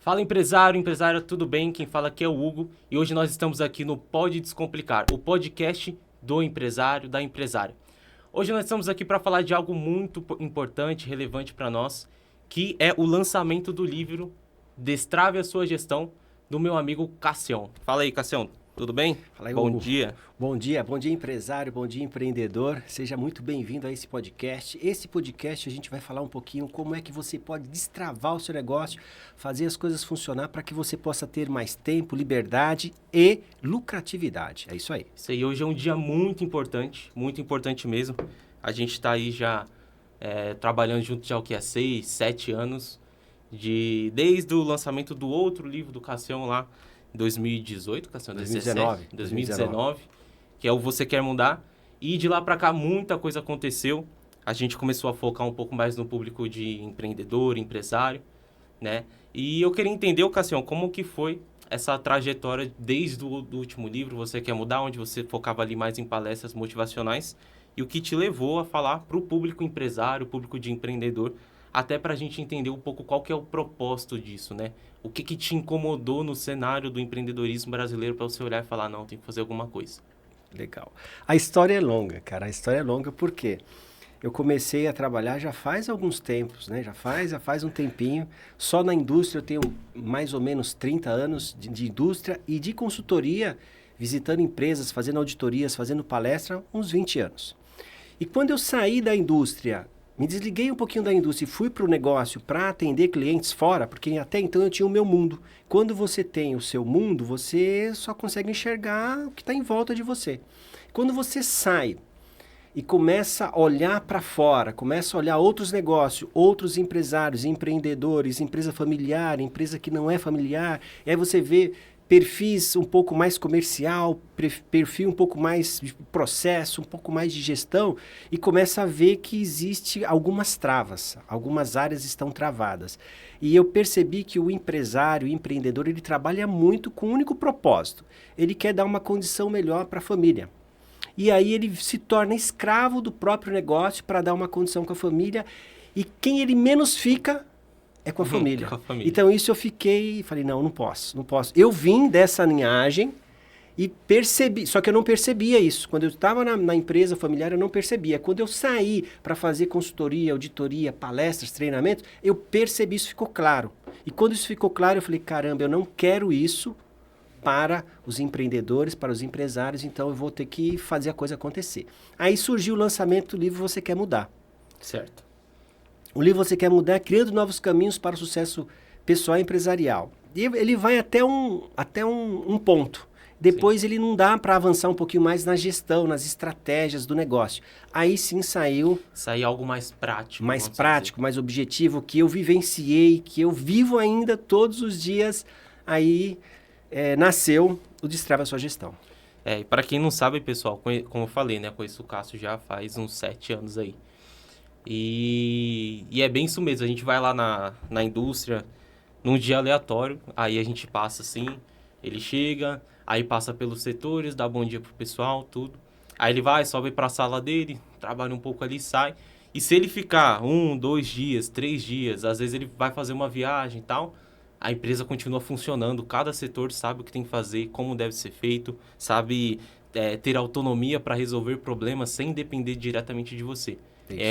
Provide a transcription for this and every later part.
Fala empresário, empresária, tudo bem? Quem fala aqui é o Hugo e hoje nós estamos aqui no Pode Descomplicar, o podcast do empresário, da empresária. Hoje nós estamos aqui para falar de algo muito importante, relevante para nós, que é o lançamento do livro Destrave a Sua Gestão, do meu amigo Cassião. Fala aí, Cassião, tudo bem? Fala aí, Bom Hugo. dia. Bom dia empresário, bom dia empreendedor. Seja muito bem-vindo a esse podcast. Esse podcast a gente vai falar um pouquinho como é que você pode destravar o seu negócio, fazer as coisas funcionar para que você possa ter mais tempo, liberdade e lucratividade. É isso aí. Isso aí, hoje é um dia muito importante mesmo. A gente está aí já trabalhando junto já o que é 6, 7 anos, desde o lançamento do outro livro do Cassião lá, em 2018, Cassião, 2019, que é o Você Quer Mudar. E de lá para cá muita coisa aconteceu. A gente começou a focar um pouco mais no público de empreendedor, empresário, né? E eu queria entender, Cassião, como que foi essa trajetória desde o do último livro, Você Quer Mudar, onde você focava ali mais em palestras motivacionais, e o que te levou a falar para o público empresário, público de empreendedor, até para a gente entender um pouco qual que é o propósito disso, né? O que te incomodou no cenário do empreendedorismo brasileiro para você olhar e falar, não, tem que fazer alguma coisa. Legal. A história é longa, cara. A história é longa porque eu comecei a trabalhar já faz alguns tempos, né? Já faz um tempinho. Só na indústria eu tenho mais ou menos 30 anos de indústria e de consultoria, visitando empresas, fazendo auditorias, fazendo palestra, uns 20 anos. E quando eu saí da indústria, me desliguei um pouquinho da indústria e fui para o negócio para atender clientes fora, porque até então eu tinha o meu mundo. Quando você tem o seu mundo, você só consegue enxergar o que está em volta de você. Quando você sai e começa a olhar para fora, começa a olhar outros negócios, outros empresários, empreendedores, empresa familiar, empresa que não é familiar, e aí você vê perfis um pouco mais comercial, perfil um pouco mais de processo, um pouco mais de gestão, e começa a ver que existe algumas travas, algumas áreas estão travadas. E eu percebi que o empresário, o empreendedor, ele trabalha muito com um único propósito. Ele quer dar uma condição melhor para a família. E aí ele se torna escravo do próprio negócio para dar uma condição com a família. E quem ele menos fica é com a família. Com a família. Então isso eu fiquei e falei, não posso. Eu vim dessa linhagem e percebi, só que eu não percebia isso. Quando eu estava na empresa familiar, eu não percebia. Quando eu saí para fazer consultoria, auditoria, palestras, treinamentos, eu percebi, isso ficou claro. E quando isso ficou claro, eu falei, caramba, eu não quero isso para os empreendedores, para os empresários, então eu vou ter que fazer a coisa acontecer. Aí surgiu o lançamento do livro Você Quer Mudar. Certo. O livro Você Quer Mudar, criando novos caminhos para o sucesso pessoal e empresarial. E ele vai até um ponto. Depois ele não dá para avançar um pouquinho mais na gestão, nas estratégias do negócio. Aí sim saiu algo mais prático. mais prático, mais objetivo, que eu vivenciei, que eu vivo ainda todos os dias. Aí nasceu o Destrava a Sua Gestão. E para quem não sabe, pessoal, como eu falei, né? Conheço o Cássio já faz uns 7 anos aí. E é bem isso mesmo, a gente vai lá na indústria, num dia aleatório, aí a gente passa assim, ele chega, aí passa pelos setores, dá bom dia pro pessoal, tudo. Aí ele vai, sobe pra sala dele, trabalha um pouco ali, sai. E se ele ficar 1, 2 dias, 3 dias, às vezes ele vai fazer uma viagem e tal, a empresa continua funcionando, cada setor sabe o que tem que fazer, como deve ser feito, sabe ter autonomia para resolver problemas sem depender diretamente de você.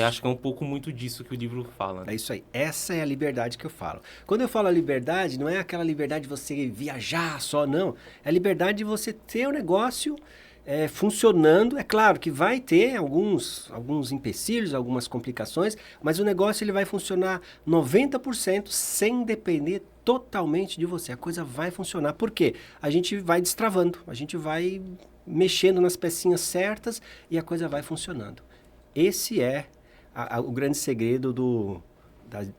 Acho que é um pouco muito disso que o livro fala. Né? É isso aí. Essa é a liberdade que eu falo. Quando eu falo a liberdade, não é aquela liberdade de você viajar só, não. É a liberdade de você ter o negócio funcionando. É claro que vai ter alguns empecilhos, algumas complicações, mas o negócio ele vai funcionar 90% sem depender totalmente de você. A coisa vai funcionar. Por quê? A gente vai destravando, a gente vai mexendo nas pecinhas certas e a coisa vai funcionando. Esse é o grande segredo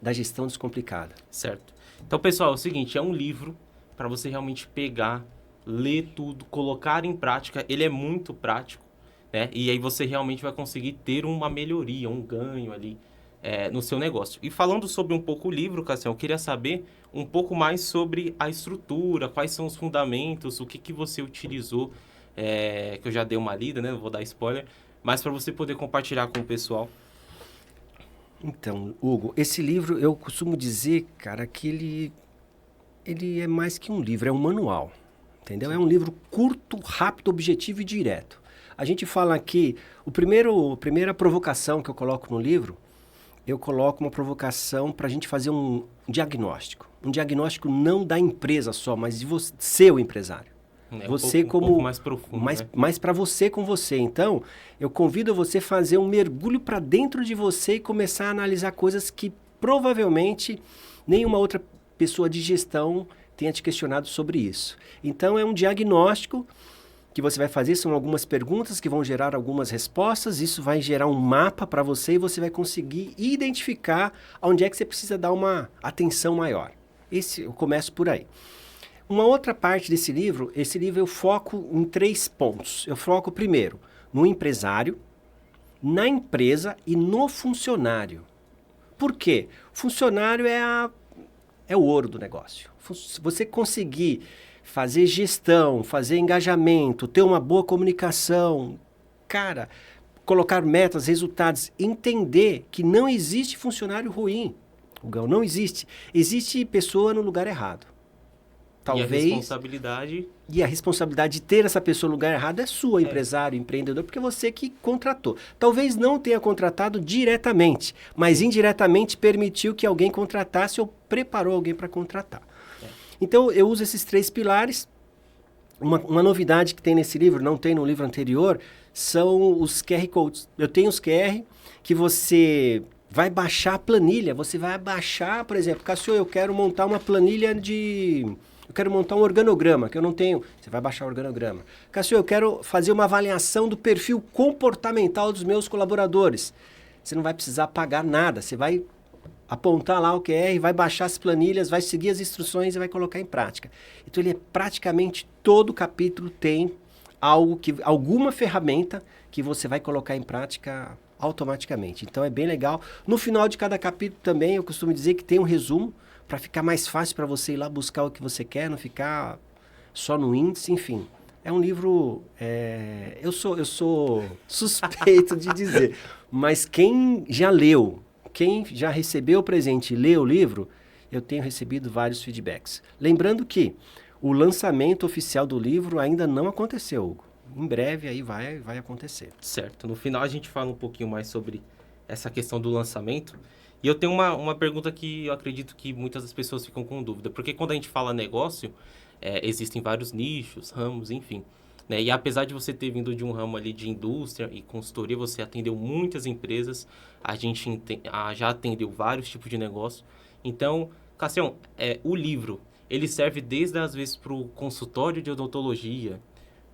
da gestão descomplicada. Certo. Então, pessoal, é o seguinte, é um livro para você realmente pegar, ler tudo, colocar em prática. Ele é muito prático, né? E aí você realmente vai conseguir ter uma melhoria, um ganho ali no seu negócio. E falando sobre um pouco o livro, Cassião, eu queria saber um pouco mais sobre a estrutura, quais são os fundamentos, o que você utilizou, que eu já dei uma lida, né? Não vou dar spoiler, mas para você poder compartilhar com o pessoal. Então, Hugo, esse livro eu costumo dizer, cara, que Ele é mais que um livro, é um manual, entendeu? É um livro curto, rápido, objetivo e direto. A gente fala aqui, a primeira provocação que eu coloco no livro, eu coloco uma provocação para a gente fazer um diagnóstico. Um diagnóstico não da empresa só, mas de você, seu empresário. Você um pouco mais profundo, né? mais para você com você. Então, eu convido você a fazer um mergulho para dentro de você e começar a analisar coisas que provavelmente nenhuma outra pessoa de gestão tenha te questionado sobre isso. Então, é um diagnóstico que você vai fazer, são algumas perguntas que vão gerar algumas respostas, isso vai gerar um mapa para você e você vai conseguir identificar onde é que você precisa dar uma atenção maior. Eu começo por aí. Uma outra parte desse livro, eu foco em 3 pontos. Eu foco primeiro no empresário, na empresa e no funcionário. Por quê? Funcionário é o ouro do negócio. Se você conseguir fazer gestão, fazer engajamento, ter uma boa comunicação, cara, colocar metas, resultados, entender que não existe funcionário ruim, Gão, não existe. Existe pessoa no lugar errado. Talvez, e a responsabilidade de ter essa pessoa no lugar errado é sua, empresário, empreendedor, porque você que contratou. Talvez não tenha contratado diretamente, mas indiretamente permitiu que alguém contratasse ou preparou alguém para contratar. Então, eu uso esses 3 pilares. Uma novidade que tem nesse livro, não tem no livro anterior, são os QR Codes. Eu tenho os QR que você vai baixar a planilha. Você vai baixar, por exemplo, Cássio, eu quero montar uma planilha eu quero montar um organograma, que eu não tenho. Você vai baixar o organograma. Cássio, eu quero fazer uma avaliação do perfil comportamental dos meus colaboradores. Você não vai precisar pagar nada. Você vai apontar lá o QR, vai baixar as planilhas, vai seguir as instruções e vai colocar em prática. Então, ele é praticamente todo capítulo tem alguma ferramenta que você vai colocar em prática automaticamente. Então, é bem legal. No final de cada capítulo também, eu costumo dizer que tem um resumo para ficar mais fácil para você ir lá buscar o que você quer, não ficar só no índice, enfim. É um livro, eu sou suspeito de dizer, mas quem já leu, quem já recebeu o presente e leu o livro, eu tenho recebido vários feedbacks. Lembrando que o lançamento oficial do livro ainda não aconteceu, Hugo. Em breve aí vai acontecer. Certo. No final a gente fala um pouquinho mais sobre essa questão do lançamento. E eu tenho uma pergunta que eu acredito que muitas das pessoas ficam com dúvida. Porque quando a gente fala negócio, existem vários nichos, ramos, enfim. Né? E apesar de você ter vindo de um ramo ali de indústria e consultoria, você atendeu muitas empresas, a gente já atendeu vários tipos de negócio. Então, Cassião, o livro, ele serve desde às vezes para o consultório de odontologia,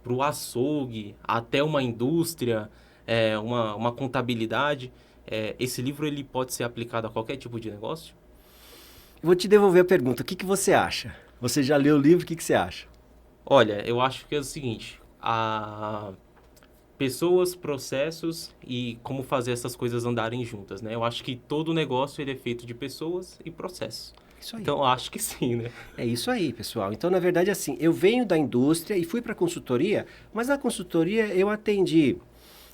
para o açougue, até uma indústria, uma contabilidade. Esse livro ele pode ser aplicado a qualquer tipo de negócio? Eu vou te devolver a pergunta. O que você acha? Você já leu o livro, o que você acha? Olha, eu acho que é o seguinte, pessoas, processos e como fazer essas coisas andarem juntas, né? Eu acho que todo negócio ele é feito de pessoas e processos. Isso aí. Então, eu acho que sim, né? É isso aí, pessoal. Então, na verdade, assim, eu venho da indústria e fui para a consultoria, mas na consultoria eu atendi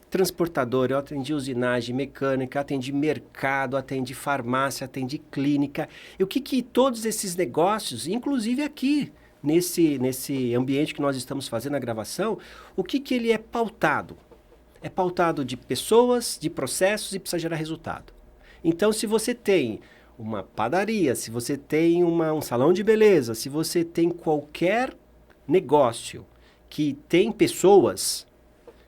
transportador, eu atendi usinagem, mecânica, atendi mercado, atendi farmácia, atendi clínica. E o que todos esses negócios, inclusive aqui, nesse ambiente que nós estamos fazendo a gravação, o que ele é pautado? É pautado de pessoas, de processos e precisa gerar resultado. Então, se você tem uma padaria, se você tem um salão de beleza, se você tem qualquer negócio que tem pessoas,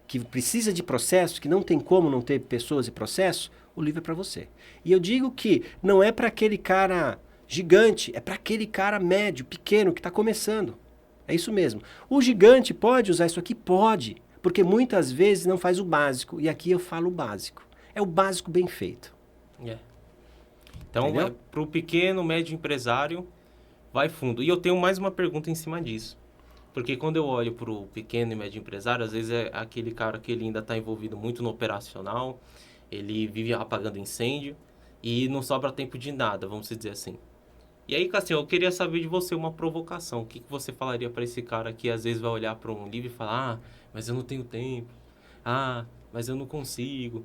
que precisa de processos, que não tem como não ter pessoas e processos, o livro é para você. E eu digo que não é para aquele cara gigante, é para aquele cara médio, pequeno, que está começando. É isso mesmo. O gigante pode usar isso aqui? Pode, porque muitas vezes não faz o básico. E aqui eu falo o básico. É o básico bem feito. Então, para o pequeno, médio empresário, vai fundo. E eu tenho mais uma pergunta em cima disso. Porque quando eu olho para o pequeno e médio empresário, às vezes é aquele cara que ele ainda está envolvido muito no operacional, ele vive apagando incêndio e não sobra tempo de nada, vamos dizer assim. E aí, Cassiano, eu queria saber de você uma provocação. O que você falaria para esse cara que às vezes vai olhar para um livro e falar, mas eu não tenho tempo, mas eu não consigo.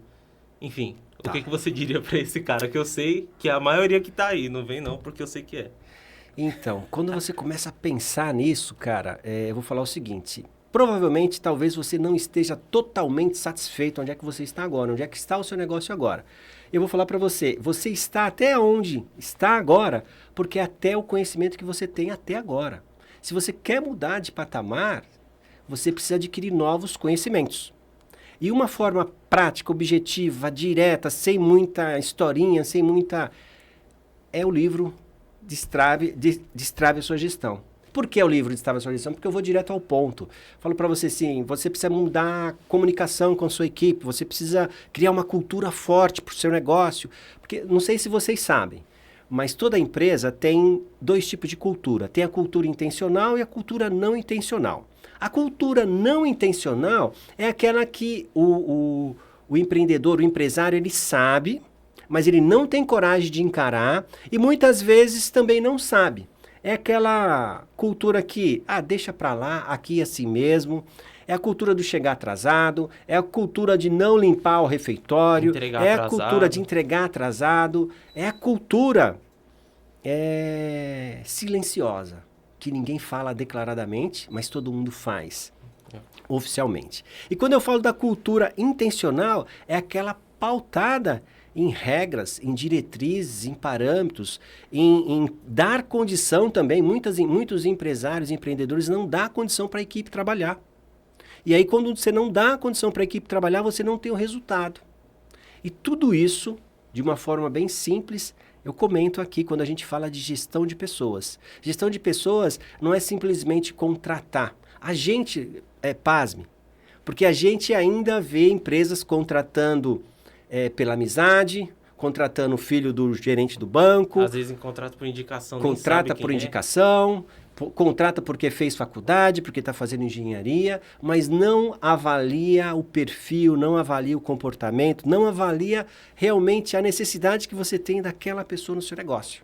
Enfim, o que você diria para esse cara que eu sei que a maioria que está aí, não vem não, porque eu sei que é. Então, quando você começa a pensar nisso, cara, eu vou falar o seguinte. Provavelmente, talvez você não esteja totalmente satisfeito onde é que você está agora, onde é que está o seu negócio agora. Eu vou falar para você, você está até onde está agora, porque é até o conhecimento que você tem até agora. Se você quer mudar de patamar, você precisa adquirir novos conhecimentos. E uma forma prática, objetiva, direta, sem muita historinha, sem muita... é o livro Destrave a Sua Gestão. Por que é o livro Destrave a Sua Gestão? Porque eu vou direto ao ponto. Falo para você assim, você precisa mudar a comunicação com a sua equipe, você precisa criar uma cultura forte para o seu negócio. Porque, não sei se vocês sabem, mas toda empresa tem dois tipos de cultura. Tem a cultura intencional e a cultura não intencional. A cultura não intencional é aquela que o empreendedor, o empresário, ele sabe, mas ele não tem coragem de encarar e muitas vezes também não sabe. É aquela cultura que, deixa pra lá, aqui é assim mesmo. É a cultura do chegar atrasado, é a cultura de não limpar o refeitório, Entregar a cultura atrasado. de entregar atrasado, é a cultura silenciosa, que ninguém fala declaradamente, mas todo mundo faz oficialmente. E quando eu falo da cultura intencional, é aquela pautada em regras, em diretrizes, em parâmetros, em dar condição também. Muitos empresários, empreendedores não dão condição para a equipe trabalhar. E aí quando você não dá condição para a equipe trabalhar, você não tem o resultado. E tudo isso, de uma forma bem simples, eu comento aqui quando a gente fala de gestão de pessoas. Gestão de pessoas não é simplesmente contratar. A gente, pasme, porque a gente ainda vê empresas contratando pela amizade, contratando o filho do gerente do banco. Às vezes em contrato por indicação, Contrata por indicação, contrata porque fez faculdade, porque está fazendo engenharia, mas não avalia o perfil, não avalia o comportamento, não avalia realmente a necessidade que você tem daquela pessoa no seu negócio.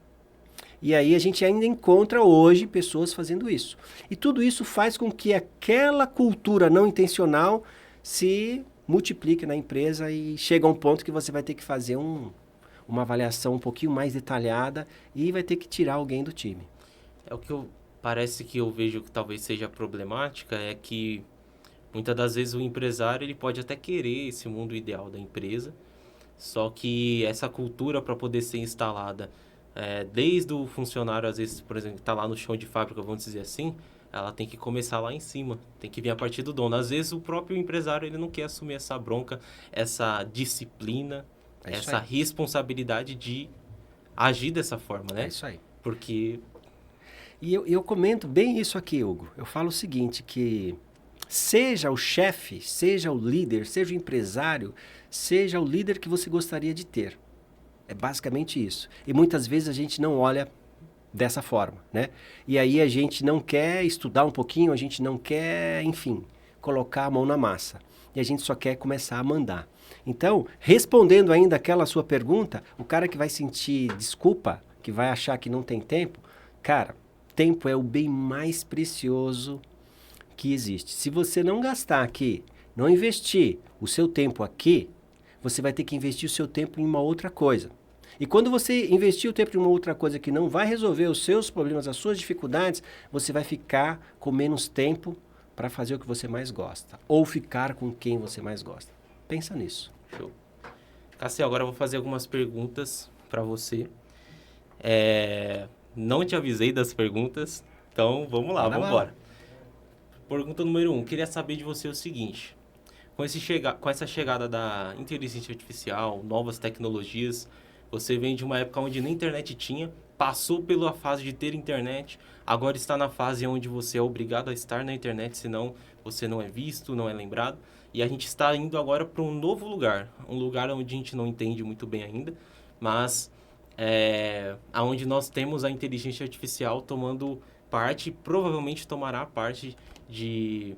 E aí a gente ainda encontra hoje pessoas fazendo isso. E tudo isso faz com que aquela cultura não intencional se multiplique na empresa e chega a um ponto que você vai ter que fazer uma avaliação um pouquinho mais detalhada e vai ter que tirar alguém do time. É o que parece que eu vejo que talvez seja problemática, é que muitas das vezes o empresário ele pode até querer esse mundo ideal da empresa, só que essa cultura para poder ser instalada, desde o funcionário, às vezes, por exemplo, que está lá no chão de fábrica, vamos dizer assim, ela tem que começar lá em cima, tem que vir a partir do dono. Às vezes o próprio empresário ele não quer assumir essa bronca, essa disciplina, essa responsabilidade de agir dessa forma, né? É isso aí. Porque... E eu comento bem isso aqui, Hugo. Eu falo o seguinte, que seja o chefe, seja o líder, seja o empresário, seja o líder que você gostaria de ter. É basicamente isso. E muitas vezes a gente não olha dessa forma, né? E aí a gente não quer estudar um pouquinho, a gente não quer, enfim, colocar a mão na massa. E a gente só quer começar a mandar. Então, respondendo ainda aquela sua pergunta, o cara que vai sentir desculpa, que vai achar que não tem tempo, cara, tempo é o bem mais precioso que existe. Se você não gastar aqui, não investir o seu tempo aqui, você vai ter que investir o seu tempo em uma outra coisa. E quando você investir o tempo em uma outra coisa que não vai resolver os seus problemas, as suas dificuldades, você vai ficar com menos tempo para fazer o que você mais gosta. Ou ficar com quem você mais gosta. Pensa nisso. Show. Cássio, agora eu vou fazer algumas perguntas para você. Não te avisei das perguntas, então vamos lá, vamos embora. Pergunta número 1. Queria saber de você o seguinte. Com essa chegada da inteligência artificial, novas tecnologias, você vem de uma época onde nem internet tinha, passou pela fase de ter internet, agora está na fase onde você é obrigado a estar na internet, senão você não é visto, não é lembrado. E a gente está indo agora para um novo lugar, um lugar onde a gente não entende muito bem ainda, mas onde nós temos a inteligência artificial tomando parte, provavelmente tomará parte de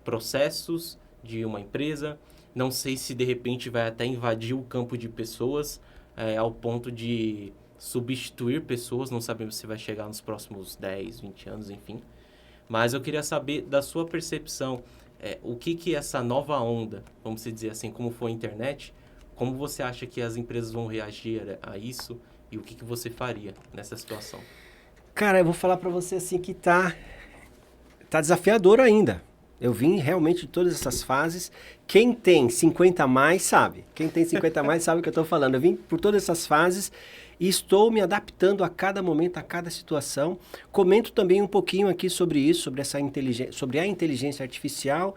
processos de uma empresa. Não sei se de repente vai até invadir o campo de pessoas, ao ponto de substituir pessoas, não sabemos se vai chegar nos próximos 10, 20 anos, enfim. Mas eu queria saber da sua percepção, o que essa nova onda, vamos dizer assim, como foi a internet, como você acha que as empresas vão reagir a isso e o que você faria nessa situação? Cara, eu vou falar para você assim que tá desafiador ainda. Eu vim realmente de todas essas fases. Quem tem 50 a mais sabe. Quem tem 50 a mais sabe o que eu estou falando. Eu vim por todas essas fases e estou me adaptando a cada momento, a cada situação. Comento também um pouquinho aqui sobre isso, sobre a inteligência artificial.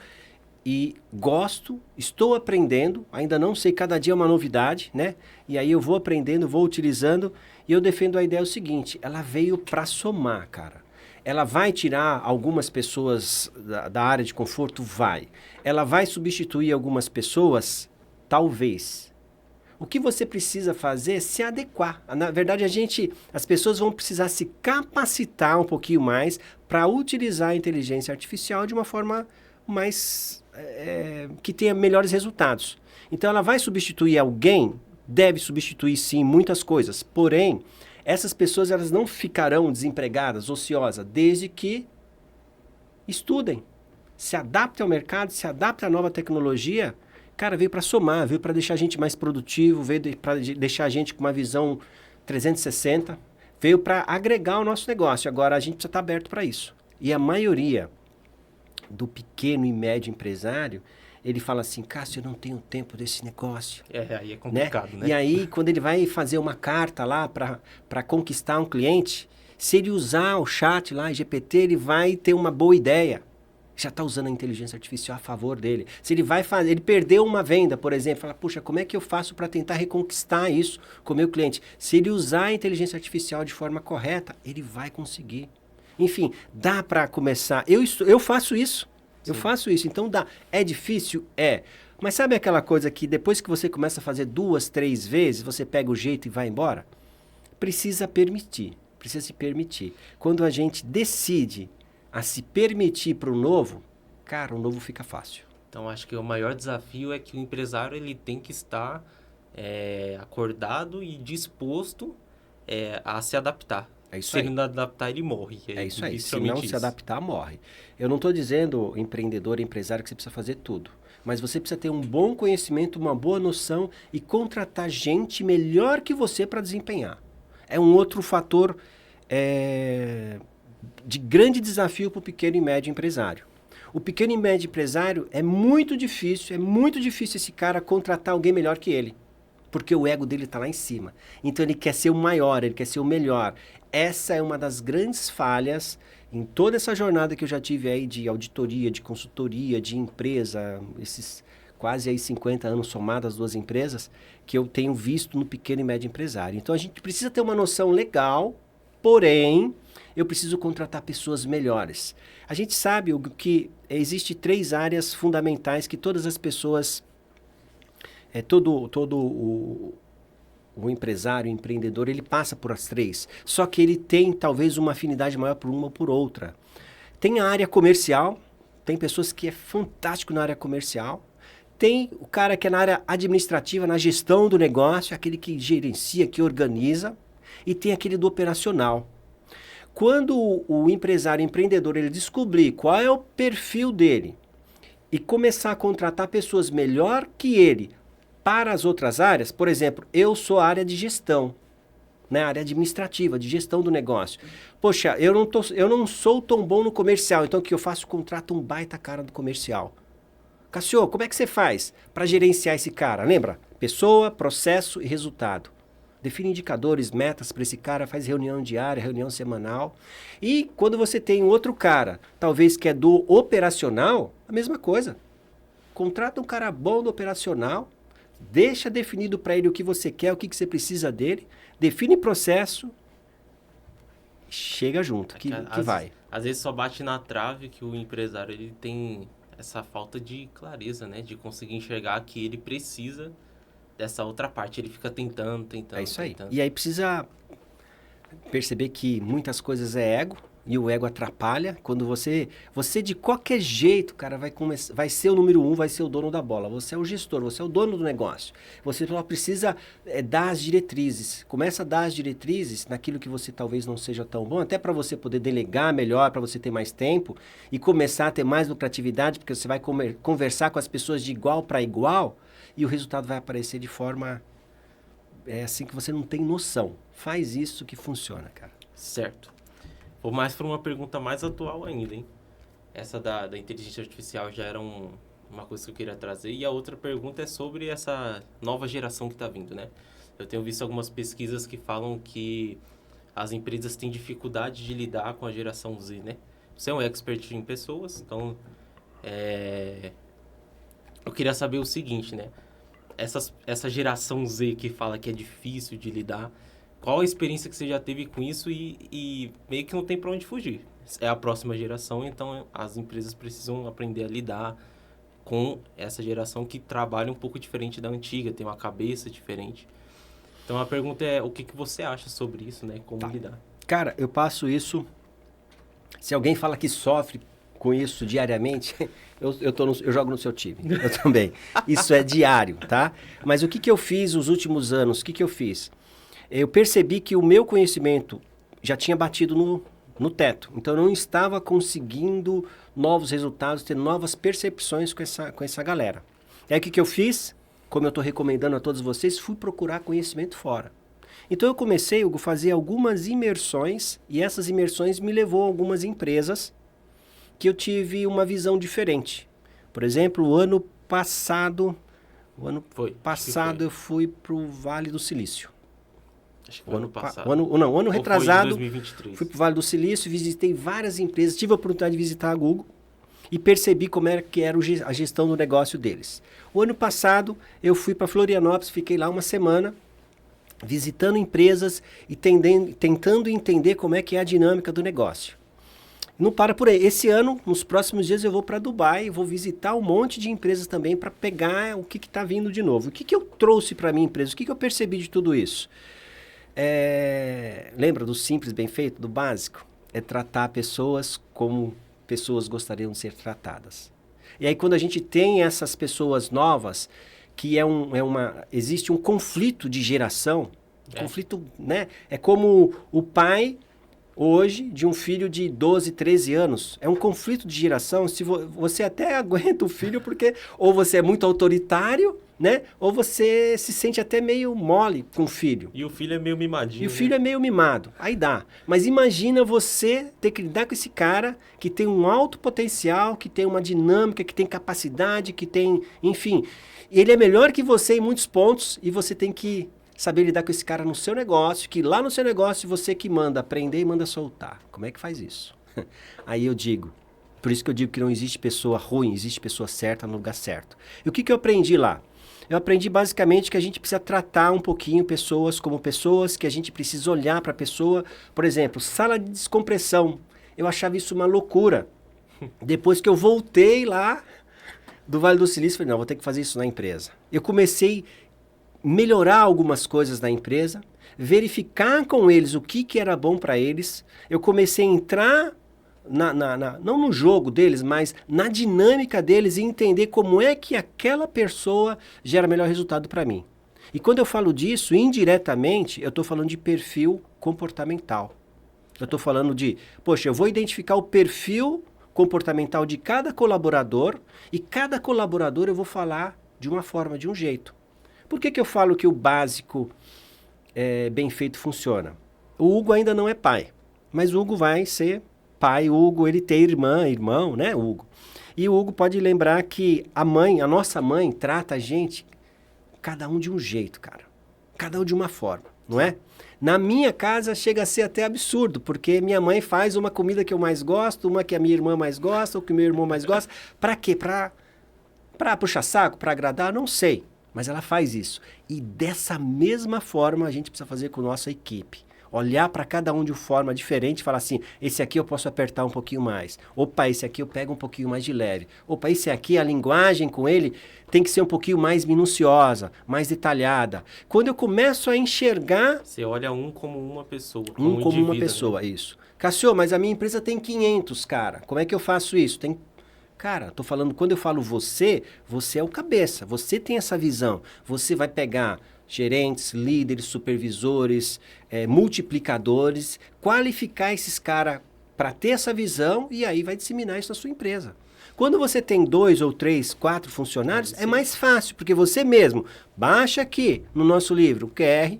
E gosto, estou aprendendo, ainda não sei, cada dia é uma novidade, né? E aí eu vou aprendendo, vou utilizando, e eu defendo a ideia o seguinte, ela veio para somar, cara. Ela vai tirar algumas pessoas da área de conforto? Vai. Ela vai substituir algumas pessoas? Talvez. O que você precisa fazer é se adequar. Na verdade, as pessoas vão precisar se capacitar um pouquinho mais para utilizar a inteligência artificial de uma forma mais que tenha melhores resultados. Então, ela vai substituir alguém? Deve substituir, sim, muitas coisas. Porém, essas pessoas elas não ficarão desempregadas, ociosas, desde que estudem, se adaptem ao mercado, se adaptem à nova tecnologia. Cara, veio para somar, veio para deixar a gente mais produtivo, veio para deixar a gente com uma visão 360, veio para agregar o nosso negócio. Agora, a gente precisa estar aberto para isso. E a maioria do pequeno e médio empresário, ele fala assim, Cássio, eu não tenho tempo desse negócio. Aí é complicado, né? E aí, quando ele vai fazer uma carta lá para conquistar um cliente, se ele usar o chat lá, GPT, ele vai ter uma boa ideia. Já está usando a inteligência artificial a favor dele. Se ele perdeu uma venda, por exemplo, fala, puxa, como é que eu faço para tentar reconquistar isso com o meu cliente? Se ele usar a inteligência artificial de forma correta, ele vai conseguir. Enfim, dá para começar. Eu faço isso. Sim. Eu faço isso. Então dá. É difícil? É. Mas sabe aquela coisa que depois que você começa a fazer 2, 3 vezes, você pega o jeito e vai embora? Precisa permitir. Precisa se permitir. Quando a gente decide a se permitir para o novo, cara, o novo fica fácil. Então, acho que o maior desafio é que o empresário ele tem que estar acordado e disposto a se adaptar. É isso se aí. ele não adaptar, ele morre. É isso aí. Se não se adaptar, morre. Eu não estou dizendo, empreendedor, empresário, que você precisa fazer tudo. Mas você precisa ter um bom conhecimento, uma boa noção e contratar gente melhor que você para desempenhar. É um outro fator de grande desafio para o pequeno e médio empresário. O pequeno e médio empresário é muito difícil esse cara contratar alguém melhor que ele. Porque o ego dele está lá em cima. Então ele quer ser o maior, ele quer ser o melhor. Essa é uma das grandes falhas em toda essa jornada que eu já tive aí de auditoria, de consultoria, de empresa, esses quase aí 50 anos somados as duas empresas, que eu tenho visto no pequeno e médio empresário. Então a gente precisa ter uma noção legal, porém eu preciso contratar pessoas melhores. A gente sabe que existe 3 áreas fundamentais que todas as pessoas... todo o empresário, o empreendedor, ele passa por as 3. Só que ele tem talvez uma afinidade maior por uma ou por outra. Tem a área comercial, tem pessoas que é fantástico na área comercial. Tem o cara que é na área administrativa, na gestão do negócio, aquele que gerencia, que organiza. E tem aquele do operacional. Quando o empresário, o empreendedor, ele descobrir qual é o perfil dele e começar a contratar pessoas melhor que ele, para as outras áreas, por exemplo, eu sou a área de gestão, né? Área administrativa, de gestão do negócio. Poxa, eu não sou tão bom no comercial, então o que eu faço? Contrato um baita cara do comercial. Cássio, como é que você faz para gerenciar esse cara? Lembra? Pessoa, processo e resultado. Define indicadores, metas para esse cara, faz reunião diária, reunião semanal. E quando você tem um outro cara, talvez que é do operacional, a mesma coisa. Contrata um cara bom do operacional, deixa definido para ele o que você quer, o que você precisa dele, define processo, chega junto, que vai. Às vezes só bate na trave que o empresário ele tem essa falta de clareza, né? De conseguir enxergar que ele precisa dessa outra parte. Ele fica tentando. É isso aí. E aí precisa perceber que muitas coisas é ego, e o ego atrapalha. Quando você de qualquer jeito, cara, vai ser o número 1, vai ser o dono da bola. Você é o gestor, você é o dono do negócio. Você só precisa dar as diretrizes. Começa a dar as diretrizes naquilo que você talvez não seja tão bom, até para você poder delegar melhor, para você ter mais tempo e começar a ter mais lucratividade, porque você vai conversar com as pessoas de igual para igual e o resultado vai aparecer de forma assim que você não tem noção. Faz isso que funciona, cara. Certo. Vou mais para uma pergunta mais atual ainda, hein? Essa da inteligência artificial já era uma coisa que eu queria trazer. E a outra pergunta é sobre essa nova geração que está vindo, né? Eu tenho visto algumas pesquisas que falam que as empresas têm dificuldade de lidar com a geração Z, né? Você é um expert em pessoas, então eu queria saber o seguinte, né? Essa geração Z que fala que é difícil de lidar, qual a experiência que você já teve com isso e meio que não tem para onde fugir? É a próxima geração, então as empresas precisam aprender a lidar com essa geração que trabalha um pouco diferente da antiga, tem uma cabeça diferente. Então a pergunta é, o que você acha sobre isso, né? Como lidar? Cara, eu passo isso... Se alguém fala que sofre com isso diariamente, eu jogo no seu time. Eu também. Isso é diário, tá? Mas o que eu fiz nos últimos anos? O que eu fiz? Eu percebi que o meu conhecimento já tinha batido no teto. Então, eu não estava conseguindo novos resultados, ter novas percepções com essa galera. E aí, o que eu fiz? Como eu estou recomendando a todos vocês, fui procurar conhecimento fora. Então, eu comecei, Hugo, a fazer algumas imersões, e essas imersões me levou a algumas empresas que eu tive uma visão diferente. Por exemplo, o ano passado eu fui para o Vale do Silício. Acho que foi ano passado. Ano retrasado, foi 2023. Fui para o Vale do Silício, visitei várias empresas, tive a oportunidade de visitar a Google e percebi como era que era a gestão do negócio deles. O ano passado, eu fui para Florianópolis, fiquei lá uma semana, visitando empresas e tentando entender como é que é a dinâmica do negócio. Não para por aí. Esse ano, nos próximos dias, eu vou para Dubai, vou visitar um monte de empresas também para pegar o que está vindo de novo. O que eu trouxe para a minha empresa? O que eu percebi de tudo isso? Lembra do simples, bem feito, do básico? É tratar pessoas como pessoas gostariam de ser tratadas. E aí, quando a gente tem essas pessoas novas, que existe um conflito de geração, conflito, né? É como o pai... hoje, de um filho de 12, 13 anos. É um conflito de geração. Se você até aguenta o filho porque ou você é muito autoritário, né? Ou você se sente até meio mole com o filho. E o filho é meio mimadinho. E o filho é meio mimado. Aí dá. Mas imagina você ter que lidar com esse cara que tem um alto potencial, que tem uma dinâmica, que tem capacidade, que tem... Enfim, ele é melhor que você em muitos pontos e você tem que... saber lidar com esse cara no seu negócio, que lá no seu negócio você que manda aprender e manda soltar. Como é que faz isso? Aí eu digo, por isso que eu digo que não existe pessoa ruim, existe pessoa certa no lugar certo. E o que eu aprendi lá? Eu aprendi basicamente que a gente precisa tratar um pouquinho pessoas como pessoas, que a gente precisa olhar para a pessoa. Por exemplo, sala de descompressão. Eu achava isso uma loucura. Depois que eu voltei lá do Vale do Silício, falei, não, vou ter que fazer isso na empresa. Eu comecei melhorar algumas coisas da empresa, verificar com eles o que era bom para eles. Eu comecei a entrar, não no jogo deles, mas na dinâmica deles e entender como é que aquela pessoa gera melhor resultado para mim. E quando eu falo disso, indiretamente, eu estou falando de perfil comportamental. Eu estou falando de, poxa, eu vou identificar o perfil comportamental de cada colaborador e cada colaborador eu vou falar de uma forma, de um jeito. Por que eu falo que o básico bem feito funciona? O Hugo ainda não é pai, mas o Hugo vai ser pai. O Hugo, ele tem irmão, né, Hugo? E o Hugo pode lembrar que a nossa mãe trata a gente, cada um de um jeito, cara. Cada um de uma forma, não é? Na minha casa chega a ser até absurdo, porque minha mãe faz uma comida que eu mais gosto, uma que a minha irmã mais gosta, ou que o meu irmão mais gosta. Pra quê? Pra puxar saco? Pra agradar? Não sei. Mas ela faz isso. E dessa mesma forma a gente precisa fazer com a nossa equipe. Olhar para cada um de uma forma diferente e falar assim, esse aqui eu posso apertar um pouquinho mais. Opa, esse aqui eu pego um pouquinho mais de leve. Opa, esse aqui, a linguagem com ele tem que ser um pouquinho mais minuciosa, mais detalhada. Quando eu começo a enxergar... Você olha um como uma pessoa. Como uma pessoa, né? Isso. Cassio, mas a minha empresa tem 500, cara. Como é que eu faço isso? Cara, tô falando, quando eu falo você é o cabeça, você tem essa visão. Você vai pegar gerentes, líderes, supervisores, multiplicadores, qualificar esses caras para ter essa visão e aí vai disseminar isso na sua empresa. Quando você tem 2 ou 3, 4 funcionários, é mais fácil, porque você mesmo baixa aqui no nosso livro o QR,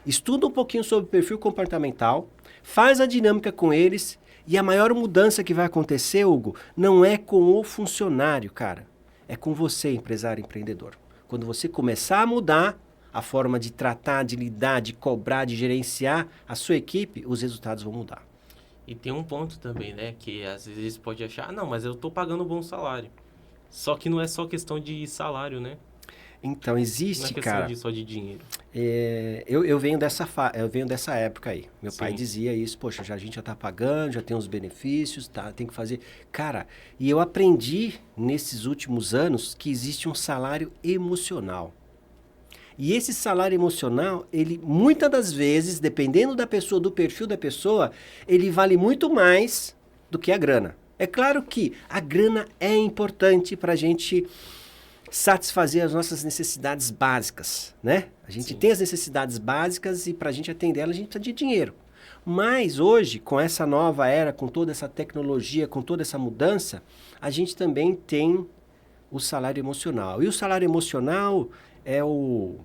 estuda um pouquinho sobre o perfil comportamental, faz a dinâmica com eles E a maior mudança que vai acontecer, Hugo, não é com o funcionário, cara. É com você, empresário empreendedor. Quando você começar a mudar a forma de tratar, de lidar, de cobrar, de gerenciar a sua equipe, os resultados vão mudar. E tem um ponto também, né? Que às vezes pode achar, não, mas eu tô pagando um bom salário. Só que não é só questão de salário, né? Então, Não é existe, questão cara, só de dinheiro. eu venho eu venho dessa época aí. Meu pai Sim. dizia isso, poxa, a gente já tá pagando, já tem os benefícios, tá, tem que fazer. Cara, e eu aprendi nesses últimos anos que existe um salário emocional. E esse salário emocional, ele muitas das vezes, dependendo da pessoa, do perfil da pessoa, ele vale muito mais do que a grana. É claro que a grana é importante para a gente satisfazer as nossas necessidades básicas, né? A gente Sim. tem as necessidades básicas e para a gente atender elas, a gente precisa de dinheiro. Mas hoje, com essa nova era, com toda essa tecnologia, com toda essa mudança, a gente também tem o salário emocional. E o salário emocional é o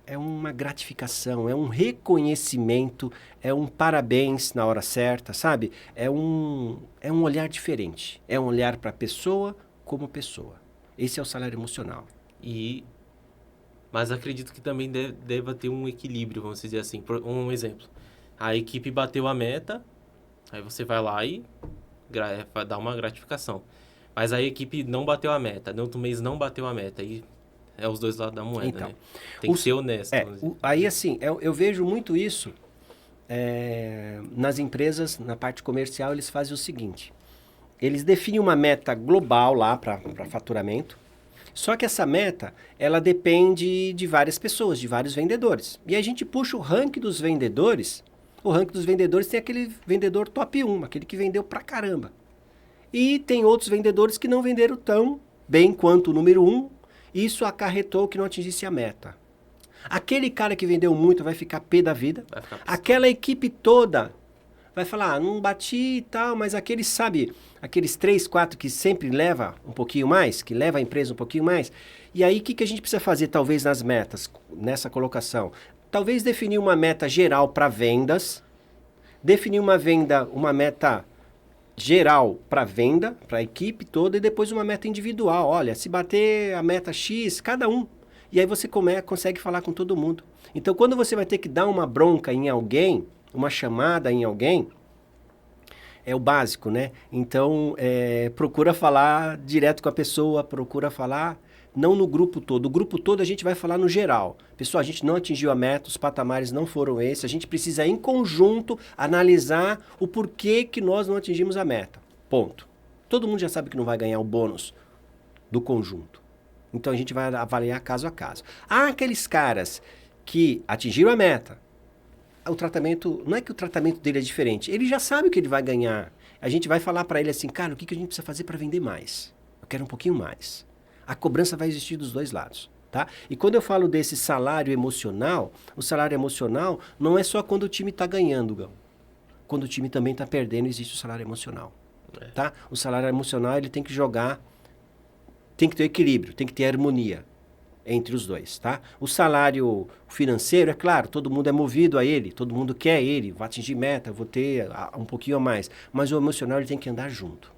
é uma gratificação, é um reconhecimento, é um parabéns na hora certa, sabe? É um olhar diferente. É um olhar para a pessoa como pessoa. Esse é o salário emocional. E, mas acredito que também deva ter um equilíbrio, vamos dizer assim. Um exemplo. A equipe bateu a meta, aí você vai lá e dá uma gratificação. Mas a equipe não bateu a meta, no outro mês não bateu a meta. E é os dois lados da moeda, Então, né? Tem que ser honesto. aí assim, eu vejo muito isso nas empresas, na parte comercial, eles fazem o seguinte. Eles definem uma meta global lá para faturamento. Só que essa meta, ela depende de várias pessoas, de vários vendedores. E a gente puxa o ranking dos vendedores. O ranking dos vendedores tem aquele vendedor top 1, aquele que vendeu pra caramba. E tem outros vendedores que não venderam tão bem quanto o número 1. Isso acarretou que não atingisse a meta. Aquele cara que vendeu muito vai ficar pé da vida. Vai ficar Aquela equipe toda vai falar, não bati e tal, mas aqueles, sabe, aqueles 3, 4 que sempre leva um pouquinho mais, que leva a empresa um pouquinho mais. E aí, o que a gente precisa fazer, talvez, nas metas, nessa colocação? Talvez definir uma meta geral para vendas, definir uma meta geral para venda, para a equipe toda, e depois uma meta individual. Olha, se bater a meta X, cada um. E aí você consegue falar com todo mundo. Então, quando você vai ter que dar uma bronca em alguém, uma chamada em alguém, é o básico, né? Então, procura falar direto com a pessoa, procura falar não no grupo todo. O grupo todo a gente vai falar no geral. Pessoal, a gente não atingiu a meta, os patamares não foram esses, a gente precisa em conjunto analisar o porquê que nós não atingimos a meta. Ponto. Todo mundo já sabe que não vai ganhar o bônus do conjunto. Então a gente vai avaliar caso a caso. Há aqueles caras que atingiram a meta. O tratamento, não é que o tratamento dele é diferente, ele já sabe o que ele vai ganhar. A gente vai falar para ele assim, cara, o que a gente precisa fazer para vender mais? Eu quero um pouquinho mais. A cobrança vai existir dos dois lados, tá? E quando eu falo desse salário emocional, o salário emocional não é só quando o time está ganhando, Gão. Quando o time também está perdendo, existe o salário emocional, tá? O salário emocional, ele tem que jogar, tem que ter equilíbrio, tem que ter harmonia entre os dois, tá? O salário financeiro, é claro, todo mundo é movido a ele, todo mundo quer ele, vai atingir meta, vou ter um pouquinho a mais. Mas o emocional, ele tem que andar junto.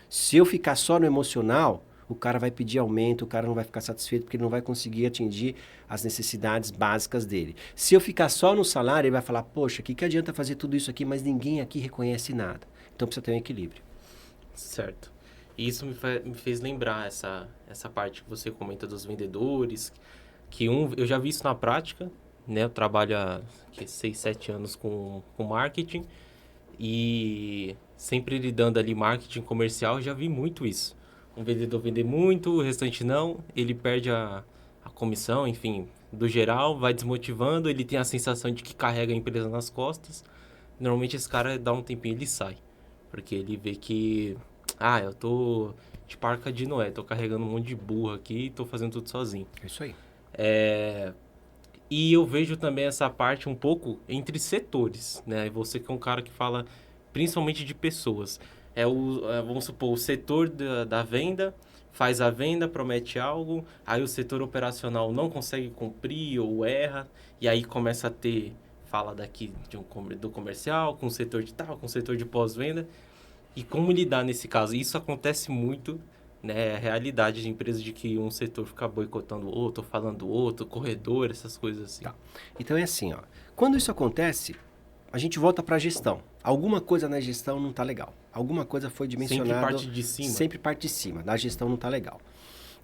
Se eu ficar só no emocional, o cara vai pedir aumento, o cara não vai ficar satisfeito porque ele não vai conseguir atingir as necessidades básicas dele. Se eu ficar só no salário, ele vai falar, poxa, o que adianta fazer tudo isso aqui, mas ninguém aqui reconhece nada. Então precisa ter um equilíbrio. Certo. E isso me fez lembrar essa parte que você comenta dos vendedores, que eu já vi isso na prática, né? Eu trabalho há 6, 7 anos com marketing e sempre lidando ali marketing comercial, já vi muito isso. Um vendedor vender muito, o restante não, ele perde a comissão, enfim, do geral, vai desmotivando, ele tem a sensação de que carrega a empresa nas costas. Normalmente esse cara dá um tempinho e ele sai, porque ele vê que, eu tô de parca de Noé, tô carregando um monte de burro aqui e tô fazendo tudo sozinho. É isso aí. E eu vejo também essa parte um pouco entre setores, né? Você que é um cara que fala principalmente de pessoas. Vamos supor, o setor da venda faz a venda, promete algo, aí o setor operacional não consegue cumprir ou erra, e aí começa a ter fala daqui do comercial, com o setor de tal, com o setor de pós-venda. E como lidar nesse caso? Isso acontece muito, né? É a realidade de empresas de que um setor fica boicotando o outro, falando do outro, corredor, essas coisas assim. Tá. Então é assim, ó. Quando isso acontece, a gente volta para a gestão. Alguma coisa na gestão não está legal. Alguma coisa foi dimensionada... Sempre parte de cima. Sempre parte de cima. Da gestão não está legal.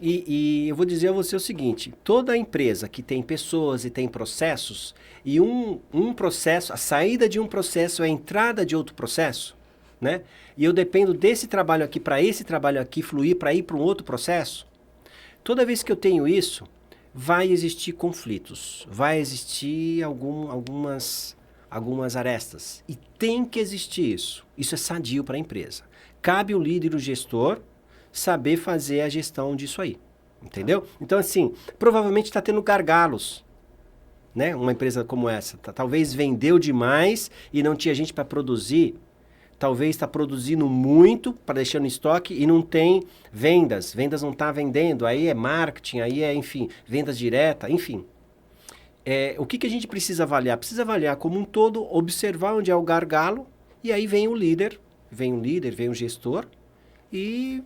E eu vou dizer a você o seguinte, toda empresa que tem pessoas e tem processos, e um processo, a saída de um processo é a entrada de outro processo, né? E eu dependo desse trabalho aqui para esse trabalho aqui fluir para ir para um outro processo. Toda vez que eu tenho isso, vai existir conflitos, vai existir algumas arestas. E tem que existir isso. Isso é sadio para a empresa. Cabe o líder e o gestor saber fazer a gestão disso aí. Entendeu? Então, assim, provavelmente está tendo gargalos. Né? Uma empresa como essa. Talvez vendeu demais e não tinha gente para produzir. Talvez está produzindo muito para deixar no estoque e não tem vendas. Vendas não está vendendo. Aí é marketing, aí é, enfim, vendas direta, enfim. O que a gente precisa avaliar? Precisa avaliar como um todo, observar onde é o gargalo e aí vem o líder, vem o gestor e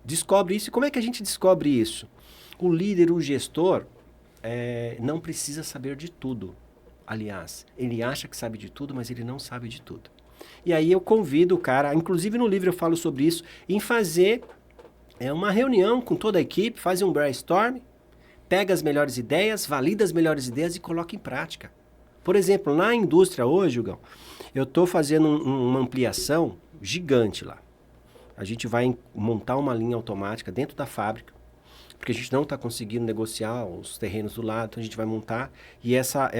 descobre isso. E como é que a gente descobre isso? O líder, o gestor, não precisa saber de tudo. Aliás, ele acha que sabe de tudo, mas ele não sabe de tudo. E aí eu convido o cara, inclusive no livro eu falo sobre isso, em fazer uma reunião com toda a equipe, faz um brainstorm, pega as melhores ideias, valida as melhores ideias e coloca em prática. Por exemplo, na indústria hoje, Hugão, eu estou fazendo uma ampliação gigante lá. A gente vai montar uma linha automática dentro da fábrica, porque a gente não está conseguindo negociar os terrenos do lado, então a gente vai montar. E essa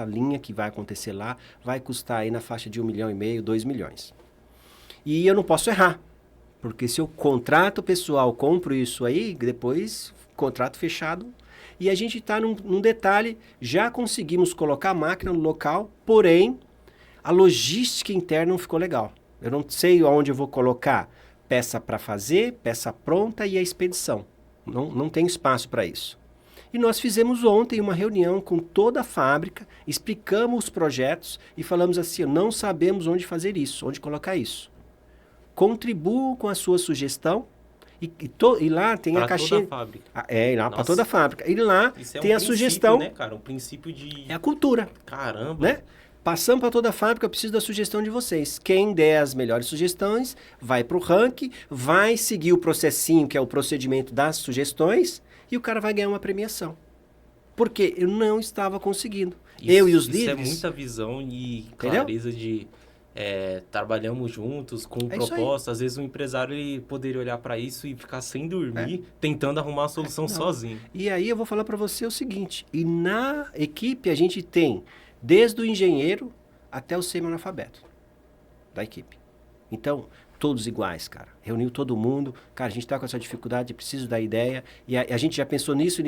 linha que vai acontecer lá vai custar aí na faixa de 1,5 milhão, 2 milhões. E eu não posso errar, porque se eu contrato o pessoal, compro isso aí, depois contrato fechado. E a gente está num detalhe, já conseguimos colocar a máquina no local, porém a logística interna não ficou legal. Eu não sei onde eu vou colocar peça para fazer, peça pronta e a expedição. Não tem espaço para isso. E nós fizemos ontem uma reunião com toda a fábrica, explicamos os projetos e falamos assim, não sabemos onde fazer isso, onde colocar isso. Contribuam com a sua sugestão e lá tem pra a caixinha... Para toda a fábrica. Lá para toda a fábrica. E lá tem a sugestão... né, cara? Um princípio de... É a cultura. Caramba. Né? Passando para toda a fábrica, eu preciso da sugestão de vocês. Quem der as melhores sugestões, vai para o ranking, vai seguir o processinho, que é o procedimento das sugestões, e o cara vai ganhar uma premiação. Porque eu não estava conseguindo. Eu e os líderes... Isso é muita visão e clareza de... trabalhamos juntos com proposta. Às vezes o empresário ele poderia olhar para isso e ficar sem dormir, tentando arrumar a solução sozinho. E aí eu vou falar para você o seguinte, e na equipe a gente tem desde o engenheiro até o semi-analfabeto da equipe. Então, todos iguais, cara. Reuniu todo mundo. Cara, a gente está com essa dificuldade, preciso da ideia. E a gente já pensou nisso.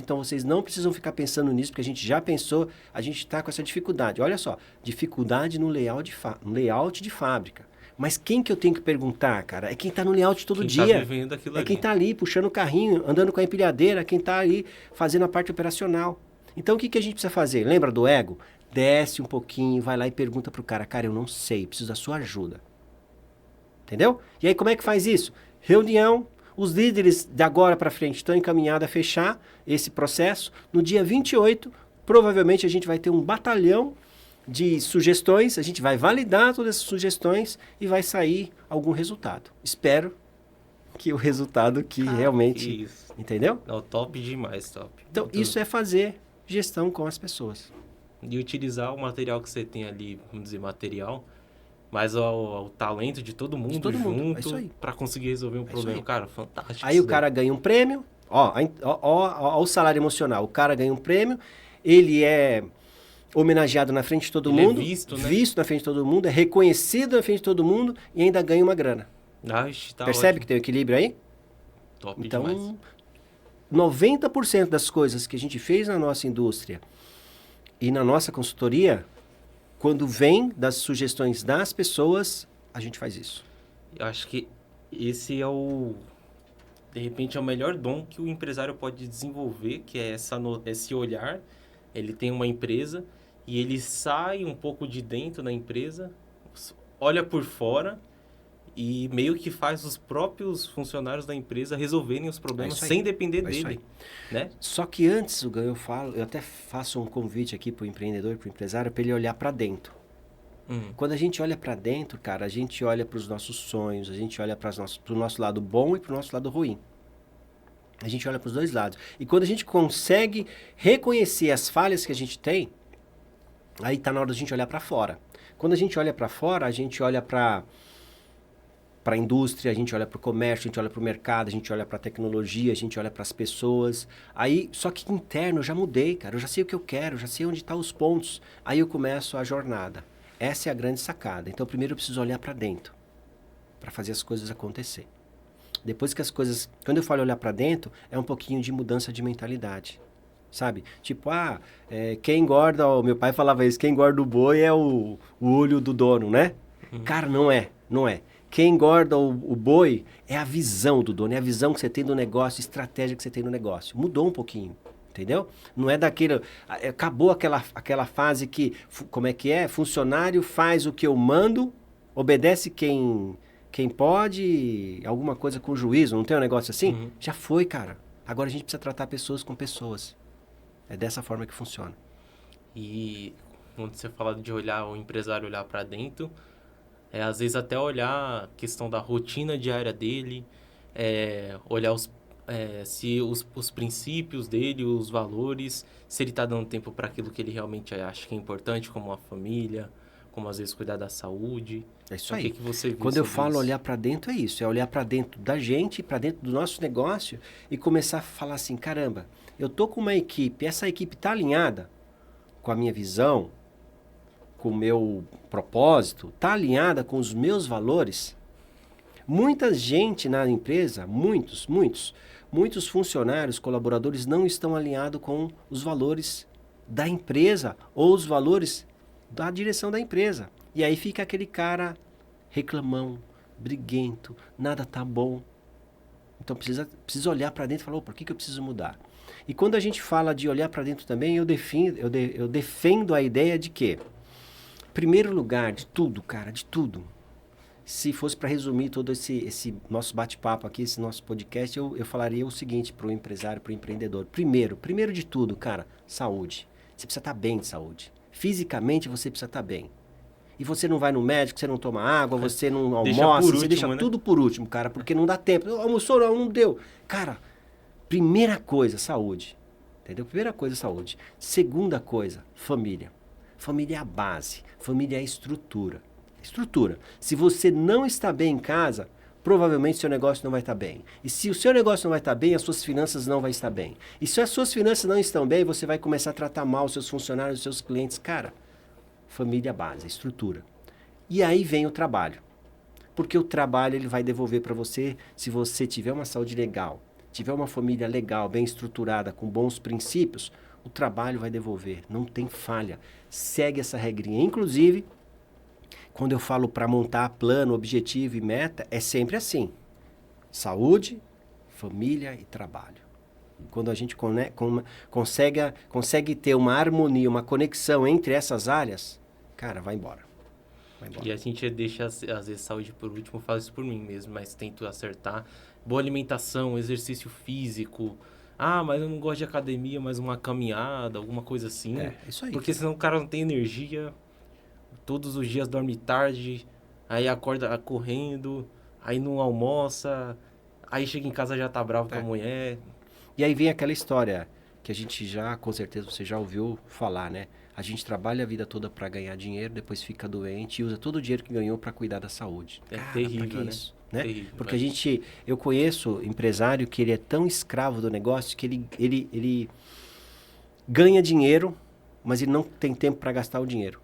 Então, vocês não precisam ficar pensando nisso, porque a gente já pensou, a gente está com essa dificuldade. Olha só, dificuldade no layout de fábrica. Mas quem que eu tenho que perguntar, cara? É quem está no layout todo dia. Quem está vivendo aquilo ali. Quem está ali, puxando o carrinho, andando com a empilhadeira, quem está ali fazendo a parte operacional. Então, o que a gente precisa fazer? Lembra do ego? Desce um pouquinho, vai lá e pergunta pro cara. Cara, eu não sei, preciso da sua ajuda. Entendeu? E aí, como é que faz isso? Reunião, os líderes de agora para frente estão encaminhados a fechar esse processo. No dia 28, provavelmente a gente vai ter um batalhão de sugestões, a gente vai validar todas essas sugestões e vai sair algum resultado. Espero que o resultado que realmente... Que isso. Entendeu? Não, top demais, top. Então, muito... isso é fazer gestão com as pessoas. E utilizar o material que você tem ali, vamos dizer, material, mas o talento de todo mundo junto para conseguir resolver um problema. Cara, fantástico. Aí o cara ganha um prêmio, ó, o salário emocional. O cara ganha um prêmio, ele é homenageado na frente de todo mundo, visto na frente de todo mundo, é reconhecido na frente de todo mundo e ainda ganha uma grana. Percebe ótimo. Que tem um equilíbrio aí? Top então, demais. 90% das coisas que a gente fez na nossa indústria e na nossa consultoria, quando vem das sugestões das pessoas, a gente faz isso. Eu acho que esse de repente, é o melhor dom que o empresário pode desenvolver, que é esse olhar Ele tem uma empresa e ele sai um pouco de dentro da empresa, olha por fora e meio que faz os próprios funcionários da empresa resolverem os problemas sem depender dele, né? Só que antes, Hugo, eu até faço um convite aqui para o empreendedor, para o empresário, para ele olhar para dentro. Quando a gente olha para dentro, cara, a gente olha para os nossos sonhos, a gente olha para o nosso lado bom e para o nosso lado ruim. A gente olha para os dois lados. E quando a gente consegue reconhecer as falhas que a gente tem, aí está na hora da gente olhar para fora. Quando a gente olha para fora, a gente olha para a indústria, a gente olha para o comércio, a gente olha para o mercado, a gente olha para a tecnologia, a gente olha para as pessoas. Aí, só que interno eu já mudei, cara. Eu já sei o que eu quero, eu já sei onde estão os pontos. Aí eu começo a jornada. Essa é a grande sacada. Então, primeiro eu preciso olhar para dentro, para fazer as coisas acontecer. Depois que as coisas... Quando eu falo olhar para dentro, é um pouquinho de mudança de mentalidade. Sabe? Tipo, quem engorda... Meu pai falava isso, quem engorda o boi é o olho do dono, né? Cara, não é. Quem engorda o boi é a visão do dono, é a visão que você tem do negócio, a estratégia que você tem no negócio. Mudou um pouquinho, entendeu? Não é daquele... Acabou aquela fase que... Como é que é? Funcionário faz o que eu mando, obedece quem pode, alguma coisa com juízo, não tem um negócio assim? Já foi, cara. Agora a gente precisa tratar pessoas com pessoas. É dessa forma que funciona. E quando você fala de olhar, o empresário olhar para dentro, às vezes até olhar a questão da rotina diária dele, olhar se os princípios dele, os valores, se ele está dando tempo para aquilo que ele realmente acha que é importante, como a família, como às vezes cuidar da saúde. É isso aí. O que você viu Quando eu falo isso? olhar para dentro, é isso. É olhar para dentro da gente, para dentro do nosso negócio e começar a falar assim, caramba, eu tô com uma equipe, essa equipe está alinhada com a minha visão, com o meu propósito, está alinhada com os meus valores. Muita gente na empresa, muitos funcionários, colaboradores não estão alinhados com os valores da empresa ou os valores da direção da empresa. E aí fica aquele cara reclamão, briguento, nada tá bom. Então precisa olhar para dentro e falar, por que eu preciso mudar? E quando a gente fala de olhar para dentro também, eu defendo a ideia de que, em primeiro lugar, de tudo, cara, de tudo, se fosse para resumir todo esse nosso bate-papo aqui, esse nosso podcast, eu falaria o seguinte para o empresário, para o empreendedor. Primeiro de tudo, cara, saúde. Você precisa estar bem de saúde. Fisicamente você precisa estar bem. E você não vai no médico, você não toma água, você não almoça, você deixa tudo por último, cara, porque não dá tempo. Almoçou, não deu. Cara, primeira coisa, saúde. Entendeu? Primeira coisa, saúde. Segunda coisa, família. Família é a base. Família é a estrutura. Estrutura. Se você não está bem em casa, provavelmente seu negócio não vai estar bem. E se o seu negócio não vai estar bem, as suas finanças não vão estar bem. E se as suas finanças não estão bem, você vai começar a tratar mal os seus funcionários, os seus clientes. Cara, família base, estrutura. E aí vem o trabalho. Porque o trabalho ele vai devolver para você, se você tiver uma saúde legal, tiver uma família legal, bem estruturada, com bons princípios, o trabalho vai devolver. Não tem falha. Segue essa regrinha. Inclusive, quando eu falo para montar plano, objetivo e meta, é sempre assim. Saúde, família e trabalho. Quando a gente consegue ter uma harmonia, uma conexão entre essas áreas, cara, vai embora. E a gente deixa, às vezes, saúde por último, eu falo isso por mim mesmo, mas tento acertar. Boa alimentação, exercício físico. Mas eu não gosto de academia, mas uma caminhada, alguma coisa assim. Isso aí. Porque senão o cara não tem energia, todos os dias dorme tarde, aí acorda correndo, aí não almoça, aí chega em casa já tá bravo com a mulher. E aí vem aquela história que a gente já, com certeza, você já ouviu falar, né? A gente trabalha a vida toda para ganhar dinheiro, depois fica doente e usa todo o dinheiro que ganhou para cuidar da saúde. Terrível, né? Isso, né? Terrível, porque eu conheço empresário que ele é tão escravo do negócio que ele ganha dinheiro, mas ele não tem tempo para gastar o dinheiro.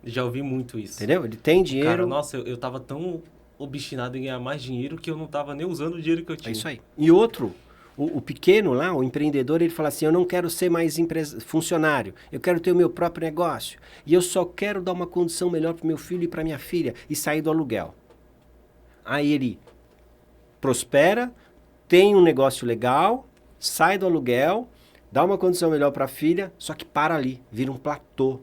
Já ouvi muito isso. Entendeu? Ele tem dinheiro... Cara, nossa, eu tava tão obstinado em ganhar mais dinheiro que eu não tava nem usando o dinheiro que eu tinha. É isso aí. E outro... O pequeno lá, o empreendedor, ele fala assim, eu não quero ser mais funcionário, eu quero ter o meu próprio negócio. E eu só quero dar uma condição melhor para o meu filho e para minha filha e sair do aluguel. Aí ele prospera, tem um negócio legal, sai do aluguel, dá uma condição melhor para a filha, só que para ali, vira um platô.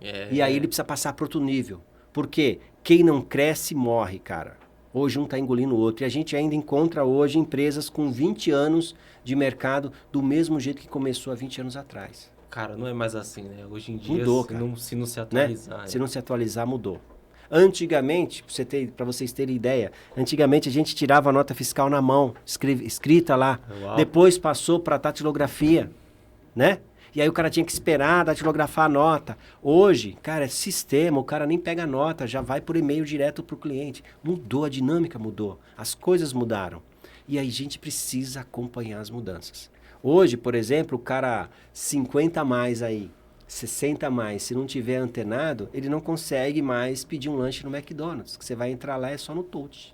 E aí É, ele precisa passar para outro nível. Por quê? Quem não cresce morre, cara. Hoje um está engolindo o outro. E a gente ainda encontra hoje empresas com 20 anos de mercado do mesmo jeito que começou há 20 anos atrás. cara, não é mais assim, né? Hoje em dia, Mudou, cara. se não se Né? atualizar, Se não se atualizar, mudou. Antigamente, para vocês terem ideia, antigamente a gente tirava a nota fiscal na mão, escrita lá. Uau. Depois passou para datilografia, né? E aí o cara tinha que esperar datilografar a nota. Hoje, cara, é sistema, o cara nem pega a nota, já vai por e-mail direto para o cliente. Mudou, a dinâmica mudou, as coisas mudaram. E aí a gente precisa acompanhar as mudanças. Hoje, por exemplo, o cara 50 a mais aí, 60 a mais, se não tiver antenado, ele não consegue mais pedir um lanche no McDonald's, que você vai entrar lá é só no touch.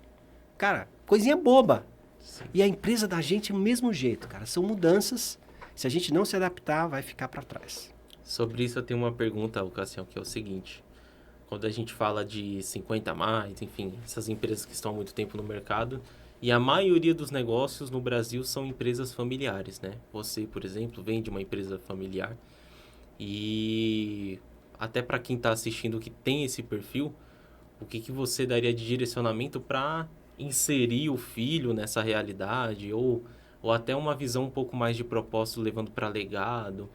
Cara, coisinha boba. Sim. E a empresa da gente é o mesmo jeito, cara. São mudanças. Se a gente não se adaptar, vai ficar para trás. Sobre isso eu tenho uma pergunta, Cassião, que é o seguinte. Quando a gente fala de 50 a mais, enfim, essas empresas que estão há muito tempo no mercado, e a maioria dos negócios no Brasil são empresas familiares, né? Você, por exemplo, vem de uma empresa familiar. E até para quem está assistindo que tem esse perfil, o que, que você daria de direcionamento para inserir o filho nessa realidade? Ou até uma visão um pouco mais de propósito, levando para legado?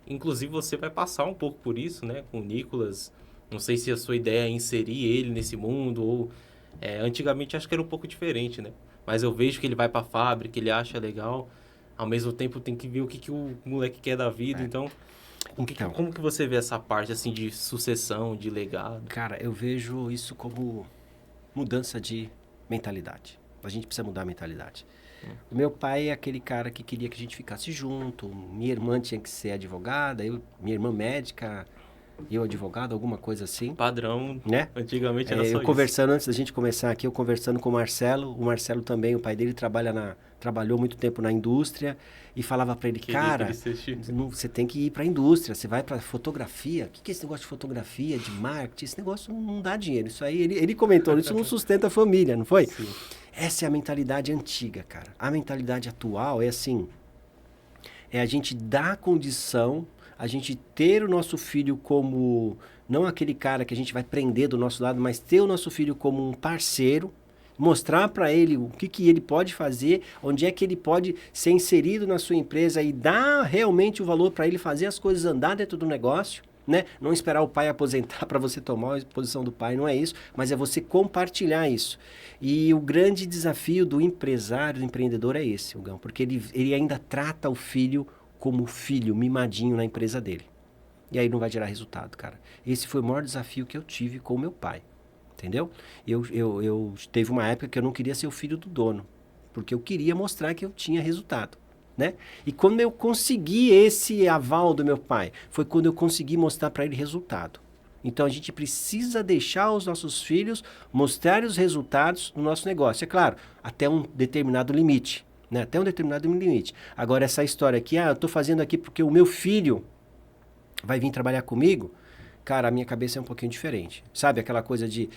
Inclusive, você vai passar um pouco por isso, né? Com o Nicolas. Não sei se a sua ideia é inserir ele nesse mundo ou... antigamente acho que era um pouco diferente, né? Mas eu vejo que ele vai para a fábrica, ele acha legal. Ao mesmo tempo tem que ver o que, que o moleque quer da vida. Então, como que você vê essa parte assim de sucessão, de legado? Cara, eu vejo isso como mudança de mentalidade. A gente precisa mudar a mentalidade. O meu pai é aquele cara que queria que a gente ficasse junto. Minha irmã tinha que ser advogada, minha irmã médica, eu advogado, alguma coisa assim. Padrão, né? Antigamente era só eu conversando, antes da gente começar aqui, eu conversando com o Marcelo também, o pai dele trabalhou muito tempo na indústria e falava para ele, cara, você tem que ir para a indústria, você vai para fotografia, o que é esse negócio de fotografia, de marketing, esse negócio não dá dinheiro, isso aí, ele comentou, isso não sustenta a família, não foi? Sim. Essa é a mentalidade antiga, cara. A mentalidade atual é assim, é a gente dar condição, a gente ter o nosso filho como, não aquele cara que a gente vai prender do nosso lado, mas ter o nosso filho como um parceiro, mostrar para ele o que ele pode fazer, onde é que ele pode ser inserido na sua empresa e dar realmente o valor para ele fazer as coisas andar dentro do negócio, né? Não esperar o pai aposentar para você tomar a posição do pai, não é isso, mas é você compartilhar isso. E o grande desafio do empresário, do empreendedor é esse, Hugão, porque ele ainda trata o filho como filho, mimadinho na empresa dele. E aí não vai gerar resultado, cara. Esse foi o maior desafio que eu tive com o meu pai. Entendeu? Eu teve uma época que eu não queria ser o filho do dono. Porque eu queria mostrar que eu tinha resultado. Né? E quando eu consegui esse aval do meu pai, foi quando eu consegui mostrar para ele resultado. Então a gente precisa deixar os nossos filhos mostrar os resultados no nosso negócio. É claro, até um determinado limite. Né? Até um determinado limite. Agora, essa história aqui, eu estou fazendo aqui porque o meu filho vai vir trabalhar comigo, cara, a minha cabeça é um pouquinho diferente. Sabe aquela coisa de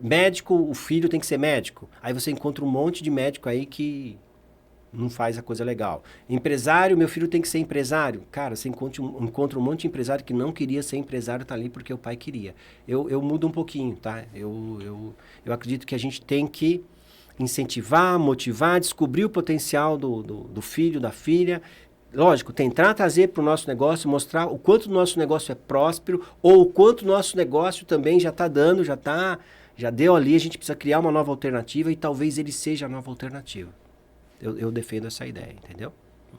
médico, o filho tem que ser médico. Aí você encontra um monte de médico aí que não faz a coisa legal. Empresário, meu filho tem que ser empresário. Cara, você encontra um monte de empresário que não queria ser empresário, tá ali porque o pai queria. Eu mudo um pouquinho, tá? Eu acredito que a gente tem que incentivar, motivar, descobrir o potencial do filho, da filha. Lógico, tentar trazer para o nosso negócio, mostrar o quanto o nosso negócio é próspero ou o quanto o nosso negócio também já está dando, já deu ali, a gente precisa criar uma nova alternativa e talvez ele seja a nova alternativa. Eu defendo essa ideia, entendeu?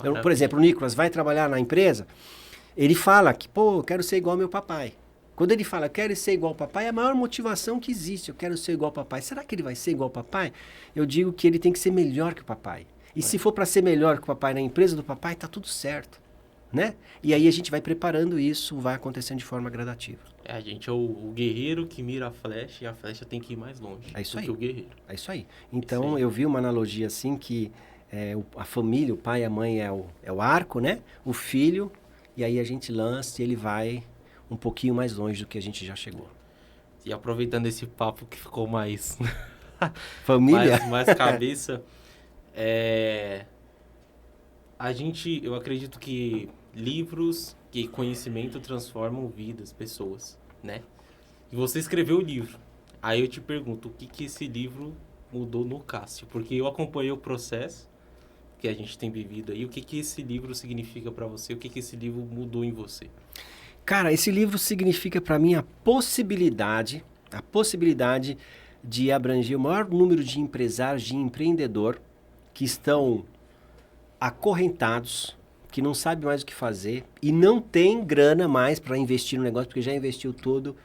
Eu, por exemplo, o Nicolas vai trabalhar na empresa, ele fala que, pô, eu quero ser igual ao meu papai. Quando ele fala, quero ser igual ao papai, é a maior motivação que existe, eu quero ser igual ao papai. Será que ele vai ser igual ao papai? Eu digo que ele tem que ser melhor que o papai. E se for para ser melhor que o papai na empresa do papai, tá tudo certo, né? E aí a gente vai preparando isso, vai acontecendo de forma gradativa. A gente é o guerreiro que mira a flecha e a flecha tem que ir mais longe do que o guerreiro. É isso aí. Então eu vi uma analogia assim que a família, o pai e a mãe é o arco, né? O filho, e aí a gente lança e ele vai um pouquinho mais longe do que a gente já chegou. E aproveitando esse papo que ficou mais... Família? mais cabeça... Eu acredito que livros e conhecimento transformam vidas, pessoas, né? E você escreveu o livro. Aí eu te pergunto, o que que esse livro mudou no Cássio? Porque eu acompanhei o processo que a gente tem vivido aí. O que que esse livro significa para você? O que que esse livro mudou em você? Cara, esse livro significa para mim a possibilidade de abranger o maior número de empresários, de empreendedor que estão acorrentados, que não sabem mais o que fazer e não tem grana mais para investir no negócio, porque já investiu tudo.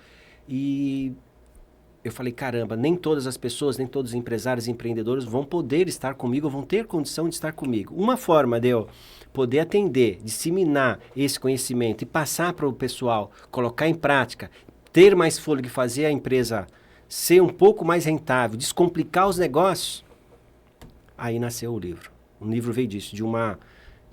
E eu falei, caramba, nem todas as pessoas, nem todos os empresários e empreendedores vão poder estar comigo, vão ter condição de estar comigo. Uma forma de eu poder atender, disseminar esse conhecimento e passar para o pessoal, colocar em prática, ter mais fôlego e fazer a empresa ser um pouco mais rentável, descomplicar os negócios, aí nasceu o livro. O livro veio disso,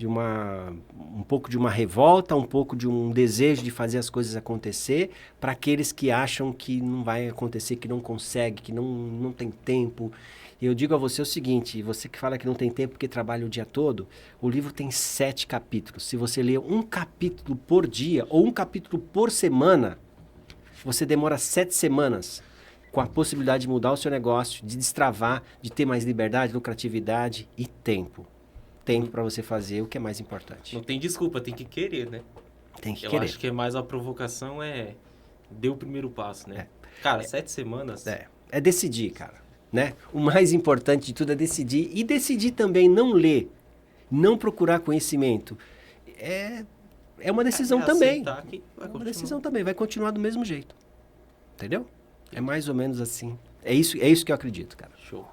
um pouco de uma revolta, um pouco de um desejo de fazer as coisas acontecer para aqueles que acham que não vai acontecer, que não consegue, que não tem tempo. E eu digo a você o seguinte, você que fala que não tem tempo porque trabalha o dia todo, o livro tem 7 capítulos. Se você ler um capítulo por dia ou um capítulo por semana, você demora 7 semanas com a possibilidade de mudar o seu negócio, de destravar, de ter mais liberdade, lucratividade e tempo. Tempo para você fazer o que é mais importante. Não tem desculpa, tem que querer, né? Tem que Eu querer. acho que é mais a provocação dê o primeiro passo, né? Cara, 7 semanas... É decidir, cara, né? O mais importante de tudo é decidir. E decidir também não ler, não procurar conhecimento. É uma decisão também. É uma decisão também. Vai continuar do mesmo jeito. Entendeu? É mais ou menos assim. É isso que eu acredito, cara. Show.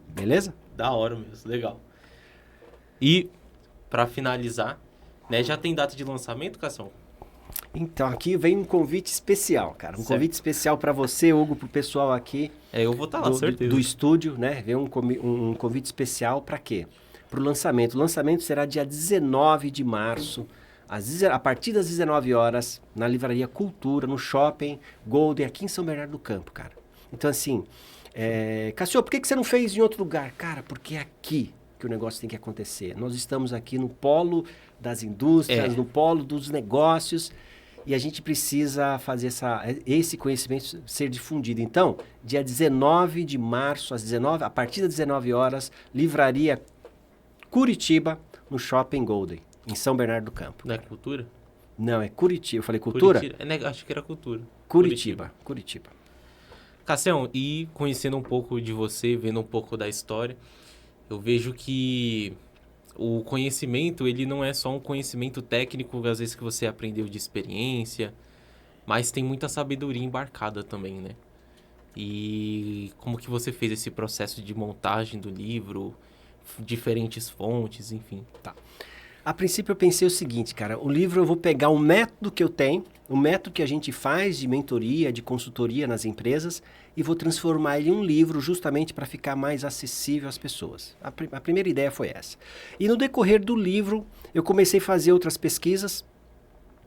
Beleza? Da hora mesmo, legal. E, para finalizar, né, já tem data de lançamento, Cação? Então, aqui vem um convite especial, cara. Convite especial para você, Hugo, pro pessoal aqui. Eu vou estar lá, certeza. Do estúdio, né? Vem um convite especial para quê? Pro lançamento. O lançamento será dia 19 de março, a partir das 19 horas, na Livraria Cultura, no Shopping Golden, aqui em São Bernardo do Campo, cara. Então, assim, Cassio, por que você não fez em outro lugar? Cara, porque é aqui que o negócio tem que acontecer. Nós estamos aqui no polo das indústrias, no polo dos negócios, e a gente precisa fazer esse conhecimento ser difundido. Então, dia 19 de março, a partir das 19 horas, Livraria Curitiba, no Shopping Golden, em São Bernardo do Campo. Não é cultura? Não, é Curitiba. Eu falei cultura? Acho que era cultura. Curitiba. Cassião, e conhecendo um pouco de você, vendo um pouco da história, eu vejo que o conhecimento, ele não é só um conhecimento técnico, às vezes que você aprendeu de experiência, mas tem muita sabedoria embarcada também, né? E como que você fez esse processo de montagem do livro, diferentes fontes, enfim. Tá. A princípio eu pensei o seguinte, cara, o livro eu vou pegar o método que eu tenho, o método que a gente faz de mentoria, de consultoria nas empresas e vou transformar ele em um livro justamente para ficar mais acessível às pessoas. A primeira ideia foi essa. E no decorrer do livro eu comecei a fazer outras pesquisas,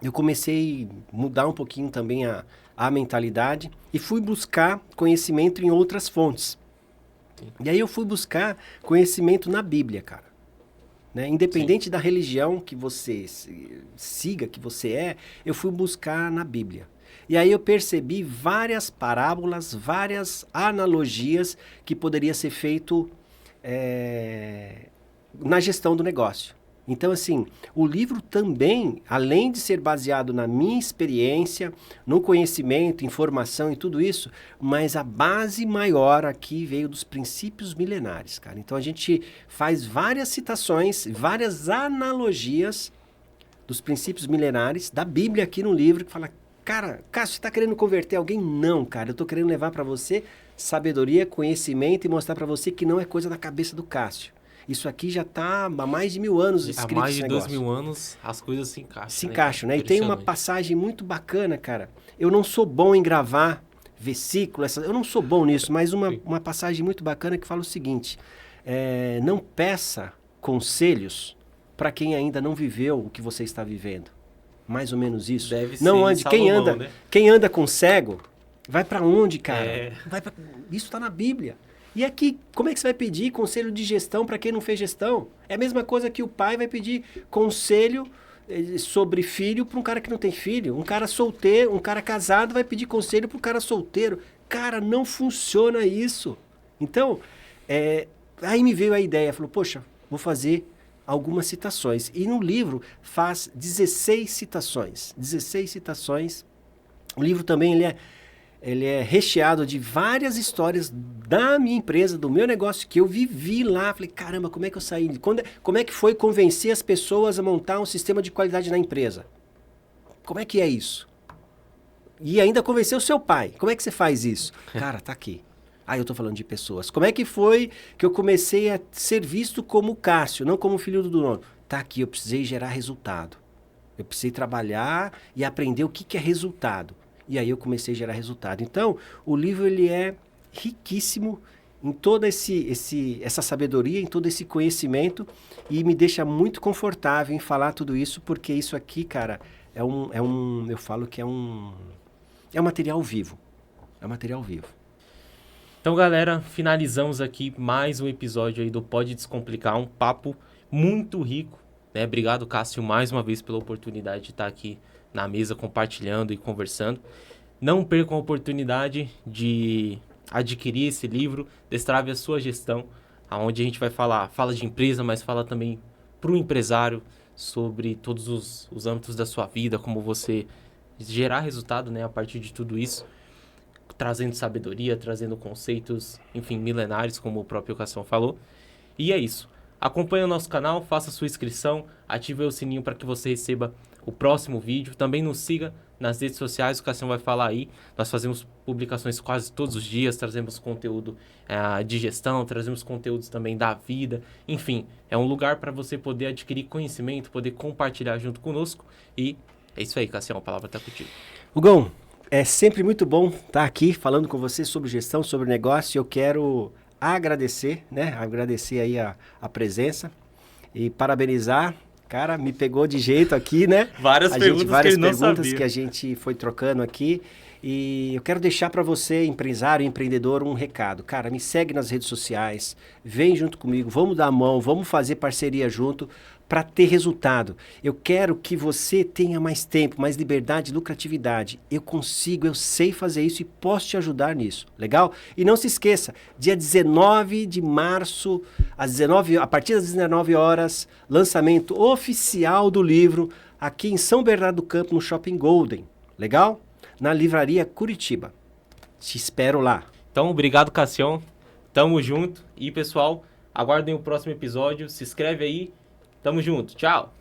eu comecei a mudar um pouquinho também a mentalidade e fui buscar conhecimento em outras fontes. E aí eu fui buscar conhecimento na Bíblia, cara. Né? Independente da religião que você siga, que você eu fui buscar na Bíblia. E aí eu percebi várias parábolas, várias analogias que poderia ser feito na gestão do negócio. Então, assim, o livro também, além de ser baseado na minha experiência, no conhecimento, informação e tudo isso, mas a base maior aqui veio dos princípios milenares, cara. Então, a gente faz várias citações, várias analogias dos princípios milenares da Bíblia aqui no livro, que fala, cara, Cássio, você está querendo converter alguém? Não, cara, eu estou querendo levar para você sabedoria, conhecimento e mostrar para você que não é coisa da cabeça do Cássio. Isso aqui já está há mais de 1000 anos escrito. Há mais de 2000 anos as coisas se encaixam. Se encaixam, né? E tem uma passagem muito bacana, cara. Eu não sou bom em gravar versículo, eu não sou bom nisso, mas uma passagem muito bacana que fala o seguinte: não peça conselhos para quem ainda não viveu o que você está vivendo. Mais ou menos isso. Deve não ser ande, Salomão, né? Quem anda com cego, vai para onde, cara? Isso está na Bíblia. E aqui, como é que você vai pedir conselho de gestão para quem não fez gestão? É a mesma coisa que o pai vai pedir conselho sobre filho para um cara que não tem filho. Um cara solteiro, um cara casado vai pedir conselho para um cara solteiro. Cara, não funciona isso. Então, aí me veio a ideia, falou, poxa, vou fazer algumas citações. E no livro faz 16 citações. 16 citações. O livro também, ele é recheado de várias histórias da minha empresa, do meu negócio, que eu vivi lá. Falei, caramba, como é que eu saí? Como é que foi convencer as pessoas a montar um sistema de qualidade na empresa? Como é que é isso? E ainda convencer o seu pai. Como é que você faz isso? Cara, tá aqui. Eu tô falando de pessoas. Como é que foi que eu comecei a ser visto como Cássio, não como filho do dono? Tá aqui, eu precisei gerar resultado. Eu precisei trabalhar e aprender o que é resultado. E aí eu comecei a gerar resultado. Então, o livro ele é riquíssimo em toda essa sabedoria, em todo esse conhecimento e me deixa muito confortável em falar tudo isso, porque isso aqui, cara, eu falo que é um material vivo. É um material vivo. Então, galera, finalizamos aqui mais um episódio aí do Pode Descomplicar, um papo muito rico, né? Obrigado, Cássio, mais uma vez pela oportunidade de estar aqui na mesa compartilhando e conversando. Não percam a oportunidade de adquirir esse livro, Destrave a Sua Gestão, onde a gente vai fala de empresa, mas fala também para o empresário sobre todos os âmbitos da sua vida, como você gerar resultado, né, a partir de tudo isso, trazendo sabedoria, trazendo conceitos, enfim, milenares, como o próprio Cassião falou. E é isso. Acompanhe o nosso canal, faça sua inscrição, ative o sininho para que você receba o próximo vídeo. Também nos siga nas redes sociais, o Cassião vai falar aí. Nós fazemos publicações quase todos os dias, trazemos conteúdo de gestão, trazemos conteúdos também da vida. Enfim, é um lugar para você poder adquirir conhecimento, poder compartilhar junto conosco. E é isso aí, Cassião, a palavra está contigo. Hugão, é sempre muito bom estar aqui falando com você sobre gestão, sobre negócio. Eu quero agradecer, né? Agradecer aí a presença e parabenizar. Cara, me pegou de jeito aqui, né? Várias perguntas que a gente foi trocando aqui. E eu quero deixar para você, empresário, empreendedor, um recado. Cara, me segue nas redes sociais, vem junto comigo, vamos dar a mão, vamos fazer parceria junto para ter resultado. Eu quero que você tenha mais tempo, mais liberdade, lucratividade. Eu consigo, eu sei fazer isso e posso te ajudar nisso. Legal? E não se esqueça, dia 19 de março, a partir das 19 horas, lançamento oficial do livro aqui em São Bernardo do Campo, no Shopping Golden. Legal? Na Livraria Curitiba. Te espero lá. Então, obrigado, Cassião. Tamo junto. E, pessoal, aguardem o próximo episódio. Se inscreve aí. Tamo junto. Tchau.